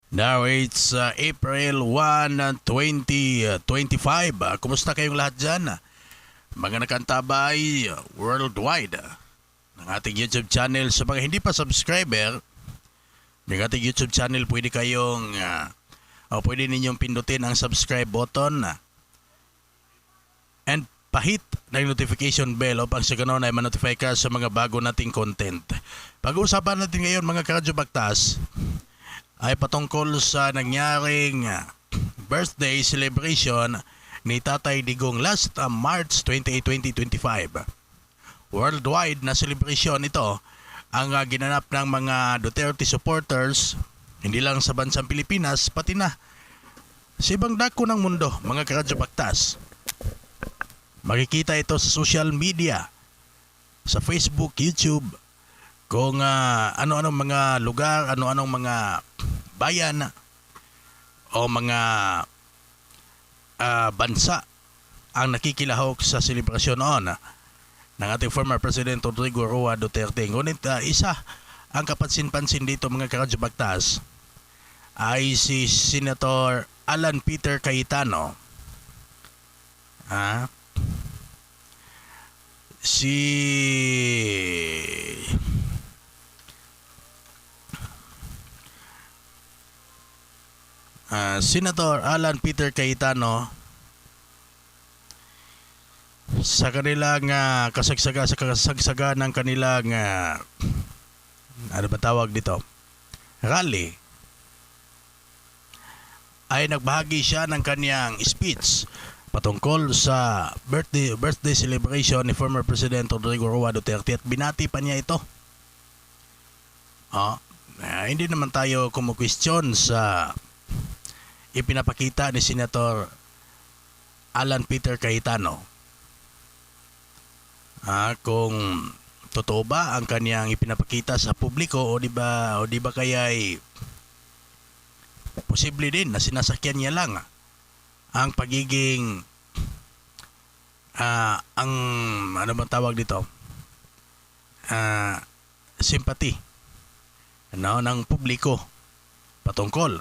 Now it's April 1, 2025. Kumusta kayong lahat dyan? Mga nakantabay worldwide ng ating YouTube channel. Sa mga hindi pa subscriber ng ating YouTube channel, pwede kayong pwede ninyong pindutin ang subscribe button and pahit ng notification bell upang sa ganon ay manotify ka sa mga bago nating content. Pag-uusapan natin ngayon mga karadyo baktas ay patungkol sa nangyaring birthday celebration ni Tatay Digong last March 28, 2025. Worldwide na celebration ito ang ginanap ng mga Duterte supporters, hindi lang sa bansang Pilipinas, pati na sa ibang dako ng mundo, mga karadyo baktas. Makikita ito sa social media, sa Facebook, YouTube, kung ano-anong mga lugar, ano-anong mga bayan o mga bansa ang nakikilahok sa selebrasyon noon ng ating former President Rodrigo Roa Duterte. Ngunit isa ang kapansin-pansin dito mga karadyo baktas ay si Senator Alan Peter Cayetano. Senator Alan Peter Cayetano sa kanilang kasagsaga ng kanilang ano ba tawag dito, rally, ay nagbahagi siya ng kanyang speech patungkol sa birthday celebration ni former President Rodrigo Roa Duterte at binati pa niya ito. Hindi naman tayo kumu-question sa ipinapakita ni Senator Alan Peter Cayetano. Kung totoo ba ang kaniyang ipinapakita sa publiko o di ba kaya ay posible din na sinasakyan niya lang ang pagiging ang ano bang tawag dito, sympathy ng publiko patungkol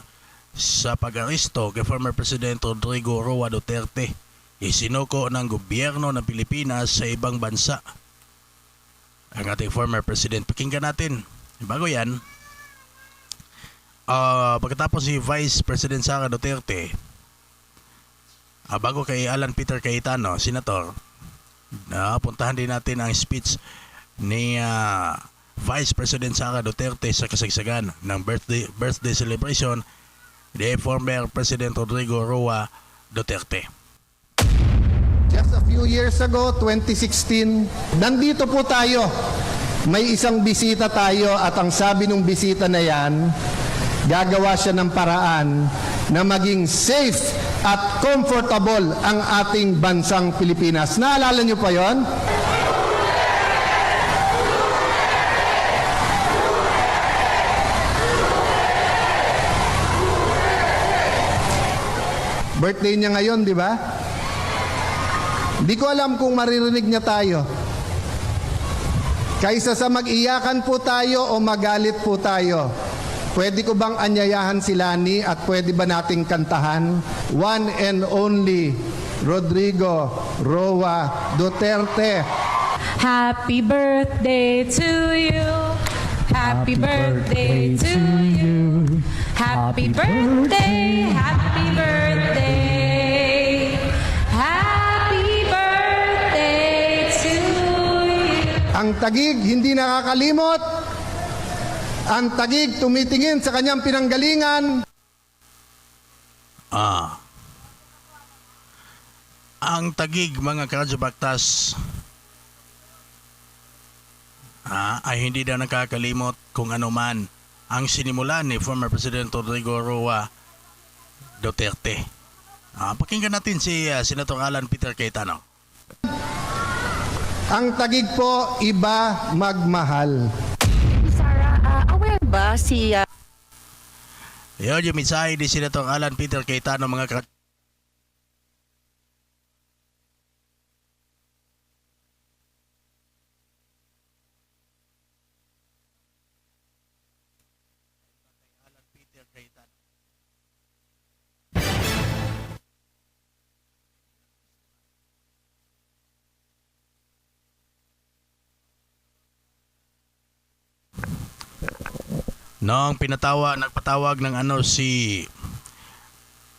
sa pag-aresto kay former President Rodrigo Roa Duterte, isinuko ng gobyerno ng Pilipinas sa ibang bansa ang ating former President. Pakinggan natin. Bago yan, pagkatapos si Vice President Sara Duterte, bago kay Alan Peter Cayetano, Senator, puntahan din natin ang speech ni Vice President Sara Duterte sa kasagsagan ng birthday celebration ni former President Rodrigo Roa Duterte. Just a few years ago, 2016, nandito po tayo. May isang bisita tayo at ang sabi ng bisita na yan, gagawa siya ng paraan na maging safe at comfortable ang ating bansang Pilipinas. Naalala niyo pa yon? Birthday niya ngayon, di ba? Di ko alam kung maririnig niya tayo. Kaysa sa mag-iyakan po tayo o magalit po tayo, pwede ko bang anyayahan si Lani at pwede ba nating kantahan? One and only Rodrigo Roa Duterte. Happy birthday to you. Happy birthday to you. Happy birthday, happy birthday. Happy birthday to you. Ang Taguig hindi nakakalimot. Ang Taguig tumitingin sa kanyang pinanggalingan. Ang Taguig mga karadyo baktas ay hindi na nakakalimot kung ano man ang sinimulan ni former President Rodrigo Roa Duterte. Pakinggan natin si Senator Alan Peter Cayetano. Ang Taguig po, iba magmahal. Sara, aware ba si Yun yung mensahe ni Senator Alan Peter Cayetano mga karadyo. Cayetano. Noong nagpatawag ng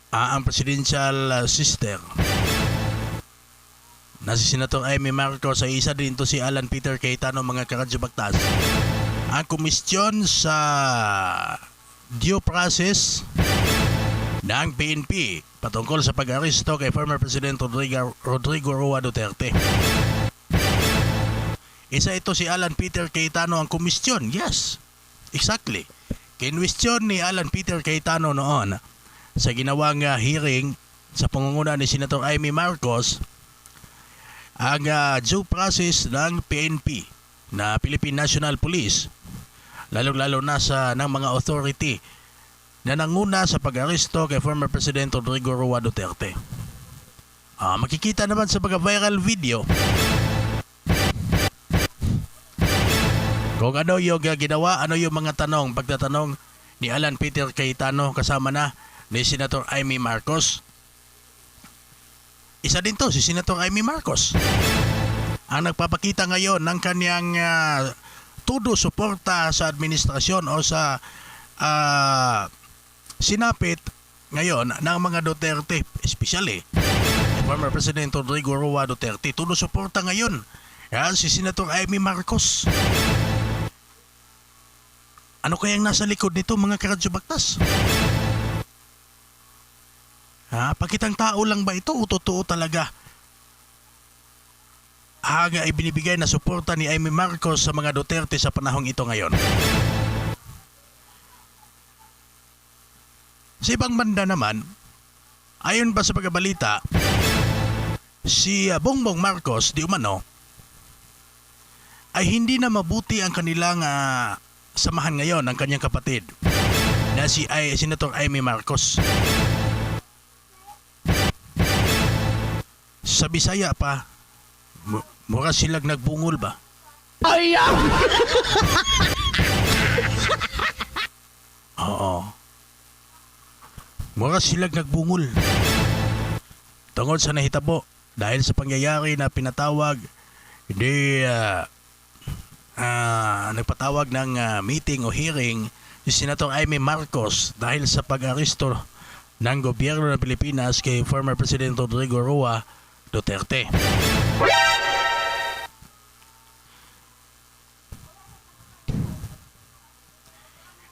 ang presidential sister na si Senator Amy Marcos ay isa din to si Alan Peter Cayetano, mga karadyo baktas. Ang komisyon sa due process ng PNP patungkol sa pag-aresto kay former President Rodrigo Roa Duterte. Isa ito si Alan Peter Cayetano ang komisyon. Yes, exactly. Kinwestiyon ni Alan Peter Cayetano noon sa ginawang hearing sa pangunguna ni Senator Amy Marcos ang due process ng PNP na Philippine National Police, lalo-lalo na ng mga authority na nanguna sa pag-aresto kay former President Rodrigo Roa Duterte. Makikita naman sa mga viral video kung ano yung ginawa, ano yung mga pagtatanong ni Alan Peter Cayetano kasama na ni Senator Amy Marcos. Isa din to si Senator Amy Marcos ang nagpapakita ngayon ng kanyang todo suporta sa administrasyon o sa sinapit ngayon ng mga Duterte, especially former President Rodrigo Roa Duterte. Todo suporta ngayon yan si Senator Amy Marcos. Ano kayang nasa likod nito, mga karadyo baktas? Pakitang tao lang ba ito o totoo talaga ang ibinibigay na suporta ni Amy Marcos sa mga Duterte sa panahong ito ngayon? Sa ibang banda naman, ayon pa sa pagkabalita, si Bongbong Marcos di umano ay hindi na mabuti ang kanilang samahan ngayon ng kanyang kapatid na si Senator Amy Marcos. Sa Bisaya pa, mura silang nagbungol ba? Oo. Mura silang nagbungol. Tungod sa nahitabo dahil sa pangyayari na pinatawag, hindi nagpatawag ng meeting o hearing si Senator Amy Marcos dahil sa pag-aresto ng gobyerno ng Pilipinas kay former President Rodrigo Roa Duterte.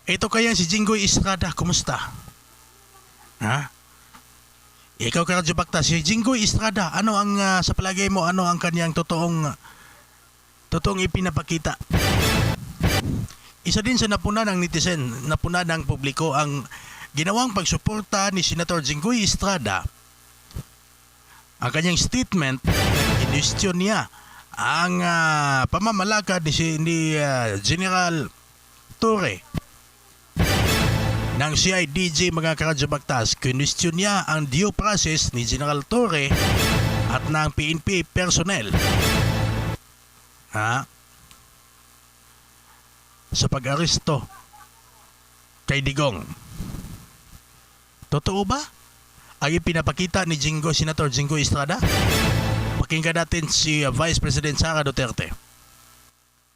Ito kaya si Jinggoy Estrada, kumusta? Ikaw, karadyo bakta, si Jinggoy Estrada, ano ang sa palagay mo, ano ang kanyang totoong ipinapakita? Isa din sa napuna ng netizen, napuna ng publiko ang ginawang pagsuporta ni Senator Jinggoy Estrada. Ang kanyang statement, inustyon niya ang pamamalakad ni General Torre ng CIDG, mga karadyo baktas. Kinustyon niya ang due process ni General Torre at ng PNP personnel sa pag-aresto kay Digong. Totoo ba ang ipinapakita ni Senator Jinggoy Estrada? Pakinggan natin si Vice President Sara Duterte.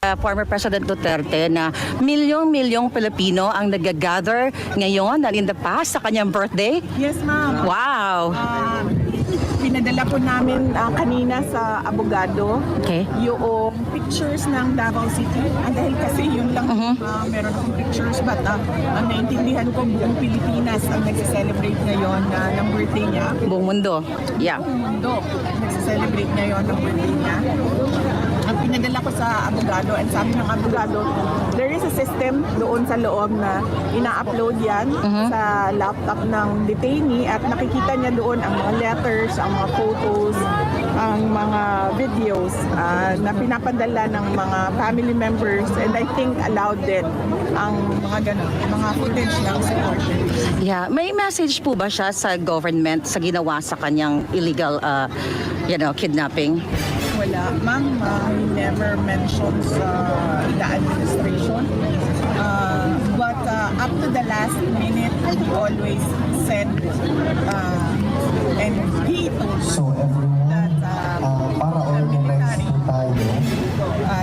Former President Duterte na milyong-milyong Pilipino ang nag-gather ngayon and in the past sa kanyang birthday. Yes, ma'am. Wow! Pinadala po namin kanina sa abogado Okay. yung pictures ng Davao City. Dahil kasi yun lang meron akong pictures, but ang naintindihan ko buong Pilipinas ang nagse-celebrate ngayon ng birthday niya. Buong mundo. Yeah. Buong mundo nagse-celebrate ngayon ng birthday niya. Ang pinadala ko sa abogado, and sabi ng abogado, there is a system doon sa loob na ina-upload yan sa laptop ng detainee at nakikita niya doon ang mga letters, ang mga photos, ang mga videos na pinapadala ng mga family members, and I think allowed din ang mga ganun, mga footage ng supporter. Yeah. May message po ba siya sa government sa ginawa sa kanyang illegal kidnapping? Wala. Ma'am, he never mentions the administration. But up to the last minute, he always said, and he told So everyone, that para organize po tayo,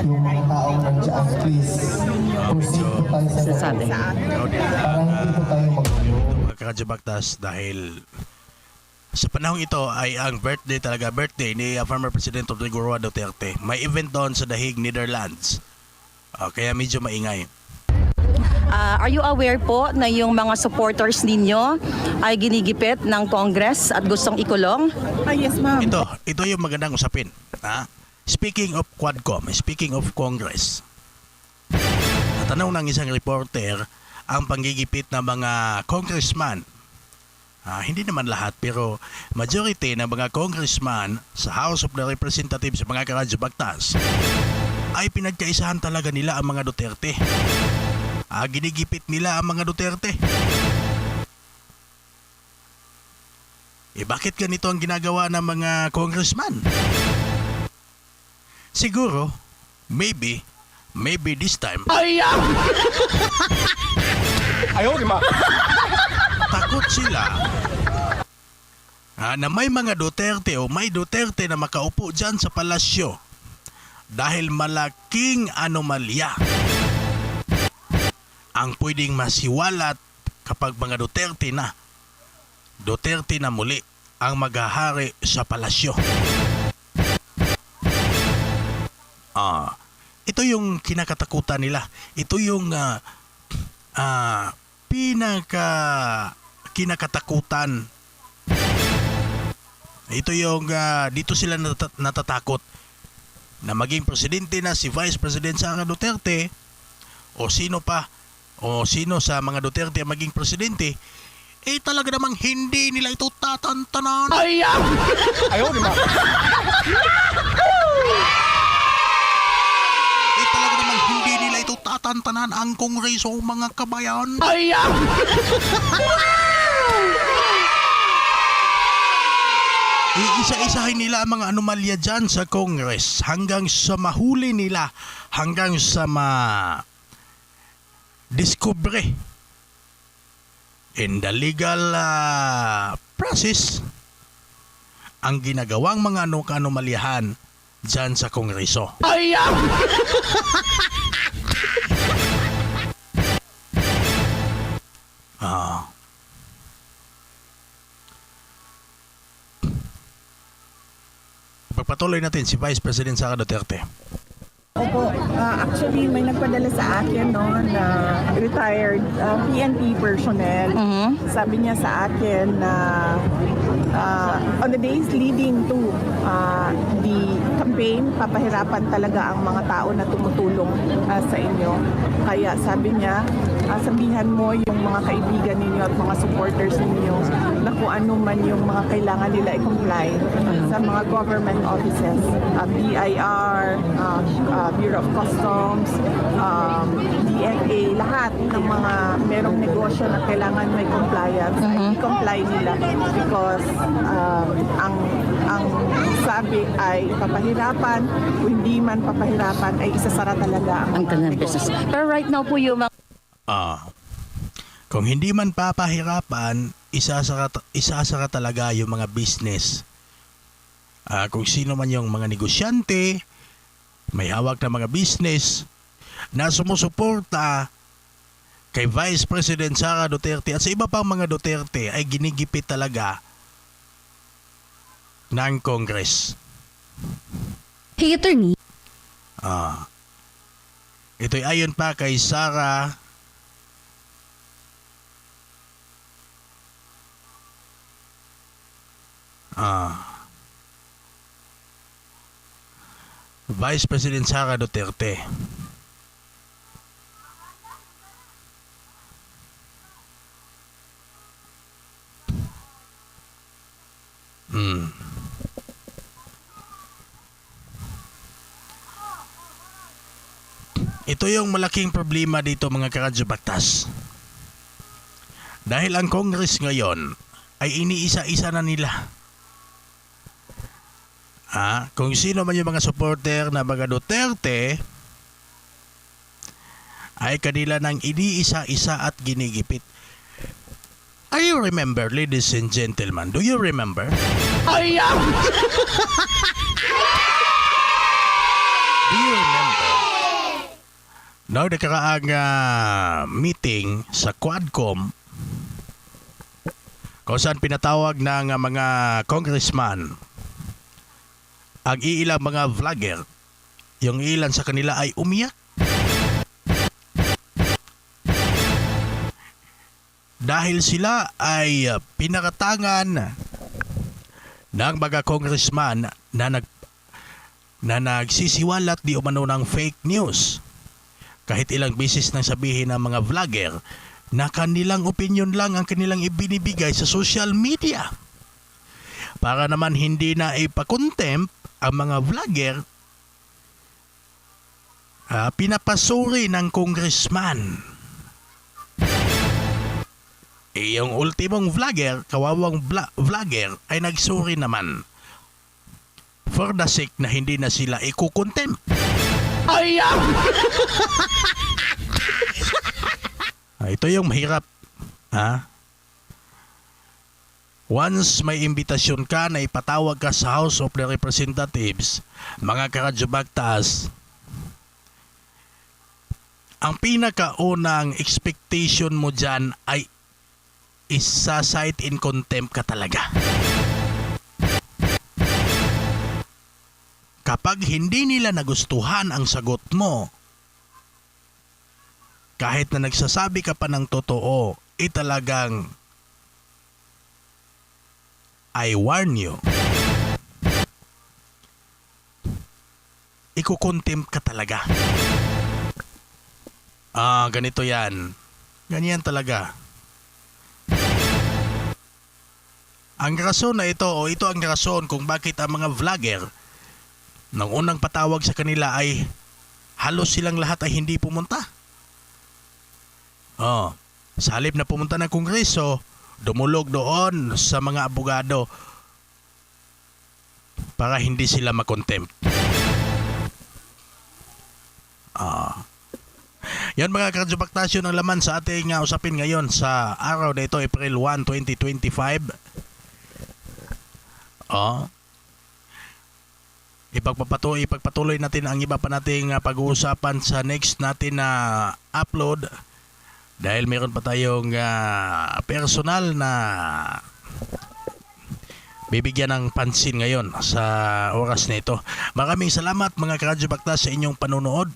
yung mga taong nandiyan please. Proceed po tayo sa Sabi. Ikaw din Parang hindi po tayo mga Karadyo Baktas dahil sa panahong ito ay ang birthday ni former President Rodrigo Roa Duterte. May event doon sa Dahig, Netherlands. Kaya medyo maingay. Are you aware po na yung mga supporters ninyo ay ginigipit ng Congress at gustong ikulong? Yes, ma'am. Ito yung magandang usapin. Speaking of Quadcom, speaking of Congress, natanong ng isang reporter ang panggigipit ng mga congressman. Hindi naman lahat pero majority ng mga congressman sa House of the Representatives, mga Karadyo Baktas, ay pinagkaisahan talaga nila ang mga Duterte. Ginigipit nila ang mga Duterte. Bakit ganito ang ginagawa ng mga congressman? Siguro, maybe this time, takot sila na may mga Duterte o may Duterte na makaupo dyan sa palasyo dahil malaking anomalya ang pwedeng masiwalat kapag mga Duterte na muli ang maghahari sa palasyo. Ito yung kinakatakutan nila. Ito yung kinakatakutan. Ito yung dito sila natatakot na maging presidente na si Vice President Sara Duterte o sino sa mga Duterte maging presidente, talaga namang hindi nila ito tatantanan. Talaga namang hindi nila ito tatantanan ang Kongreso, mga kabayan. Iisa-isahin nila ang mga anomalya dyan sa Congress hanggang sa mahuli nila, hanggang sa discover in the legal process ang ginagawang mga anomalyahan dyan sa Kongreso. Pagpatuloy natin si Vice President Sara Duterte. Opo, actually may nagpadala sa akin na retired PNP personnel. Sabi niya sa akin na on the days leading to the campaign, papahirapan talaga ang mga tao na tumutulong sa inyo. Kaya sabi niya, sabihan mo yung mga kaibigan ninyo at mga supporters ninyo na kung ano man yung mga kailangan nila i-comply sa mga government offices, BIR, Bureau of Customs, DFA, lahat ng mga merong negosyo na kailangan may compliance, ay i-comply nila because ang sabi ay papahirapan, kung hindi man papahirapan ay isasara talaga ang mga business. Pero right now po yung kung hindi man papahirapan, isasara talaga yung mga business. Kung sino man yung mga negosyante, may hawak na mga business na sumusuporta kay Vice President Sara Duterte at sa iba pang mga Duterte ay ginigipit talaga ng Congress. Hey, attorney. Ito'y ayon pa kay Sara Vice President Sara Duterte. Ito yung malaking problema dito, mga Karadyo Baktas. Dahil ang Congress ngayon ay iniisa-isa na nila. Kung sino man yung mga supporter na mga Duterte ay kanila nang iniisa-isa at ginigipit. Are you remember, ladies and gentlemen? Do you remember? Do you remember Nakaraang meeting sa Quadcom kung saan pinatawag ng mga congressman ang ilang mga vlogger. Yung ilan sa kanila ay umiyak. Dahil sila ay pinakatangan ng mga congressman na nagsisiwalat di umano ng fake news. Kahit ilang beses nang sabihin ng mga vlogger na kanilang opinion lang ang kanilang ibinibigay sa social media. Para naman hindi na ipakontempt ang mga vlogger, pinapasuri ng congressman. Yung ultimong vlogger, kawawang vlogger, ay nagsuri naman for the sake na hindi na sila ikukontempt. Ito yung mahirap. Once may imbitasyon ka na ipatawag ka sa House of the Representatives, mga karadyo bagtaas, ang pinakaunang expectation mo dyan ay isa-cite in contempt ka talaga. Kapag hindi nila nagustuhan ang sagot mo, kahit na nagsasabi ka pa ng totoo, talagang I warn you. Ikukontempt ka talaga. Ganito yan. Ganyan talaga. Ang rason na ito, o ito ang rason kung bakit ang mga vlogger nang unang patawag sa kanila ay halos silang lahat ay hindi pumunta. Sa halip na pumunta ng Kongreso, dumulog doon sa mga abogado para hindi sila makontempt. Yan mga karadyo-baktasyon ang laman sa ating usapin ngayon sa araw na ito, April 1, 2025. Ipagpatuloy natin ang iba pa nating pag-uusapan sa next natin na upload. Dahil meron pa tayong personal na bibigyan ng pansin ngayon sa oras na ito. Maraming salamat mga karadyo baktas sa inyong panonood.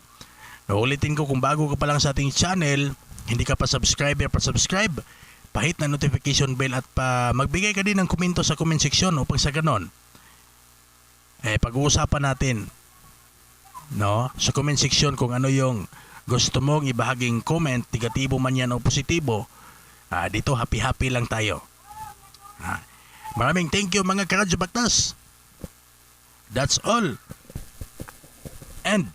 Ulitin ko, kung bago ka pa lang sa ating channel, hindi ka pa subscriber, pa-subscribe, pahit na notification bell at magbigay ka din ng komento sa comment section upang sa ganon pag-uusapan natin sa comment section kung ano yung gusto mong ibahaging comment, negatibo man yan o positibo. Dito happy-happy lang tayo. Maraming thank you mga karadyo baktas. That's all. And